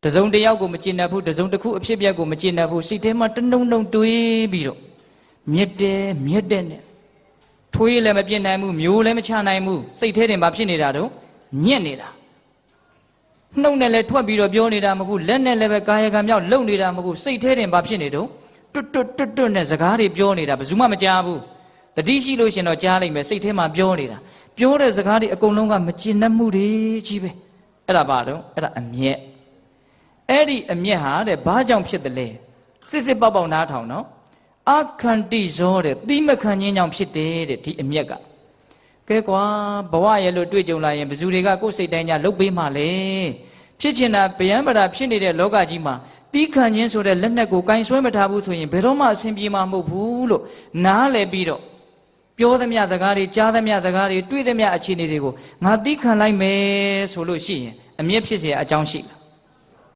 တစုံတစ်ယောက်ကိုမကျင်납ဘူးတစုံတစ်ခုအဖြစ်အပျက်ကိုမကျင်납ဘူးစိတ်ထဲမှာတနှုံနှုံတွေးပြီးတော့မြတ်တဲ့နဲ့ထွေးလည်းမပြစ်နိုင်ဘူးမျိုးလည်းမချနိုင်ဘူးစိတ်ထဲတင်မှာဖြစ်နေတာတော့ညက်နေတာနှုတ်နဲ့လည်းထွက်ပြီးတော့ပြောနေတာမဟုတ်ဘူးလက်နဲ့လည်းပဲကာယကံမြောက်လုံနေတာမဟုတ်ဘူးစိတ်ထဲတင်မှာဖြစ်နေတော့တွတ်နဲ့စကားတွေပြောနေတာဘယ်သူမှမကြားဘူးတတိရှိလို့ရှင်တော့ကြားလိုက်မယ်စိတ်ထဲမှာပြောနေတာပြောတဲ့စကားတွေအကုန်လုံးကမကျင်납မှုတွေကြီးပဲအဲ့ဒါပါတော့အဲ့ဒါအမျက်အဲ့ဒီအမျက်ဟာတဲ့ဘာကြောင့်ဖြစ်တယ်လဲစစ်ပေါက်နားထောင်နော်အခန္တိဇောတဲ့သီးမခံခြင်းကြောင့်ဖြစ်တယ်တဲ့ဒီအမျက်ကကဲကွာဘဝရဲ့လို့တွေ့ကြုံလာရင်ဘယ်သူတွေကကိုယ်စိတ်တိုင်းကြလှုပ်ပေးမှလဲဖြစ်ချင်တာဗျံပရာဖြစ်နေတဲ့လောကကြီးမှာတီးခံခြင်းဆိုတဲ့လက်နက်ကိုကင်ဆွဲမထားဘူးဆိုရင်ဘယ်တော့မှအဆင်ပြေမှာမဟုတ်ဘူးလို့နားလည်ပြီးတော့ပြောသမျှစကားတွေကြားသမျှစကားတွေတွေ့သမျှအခြေအနေတွေကိုငါတီးခံလိုက်မယ်ဆိုလို့ရှိရင်အမျက်ဖြစ်เสียအကြောင်းရှိလား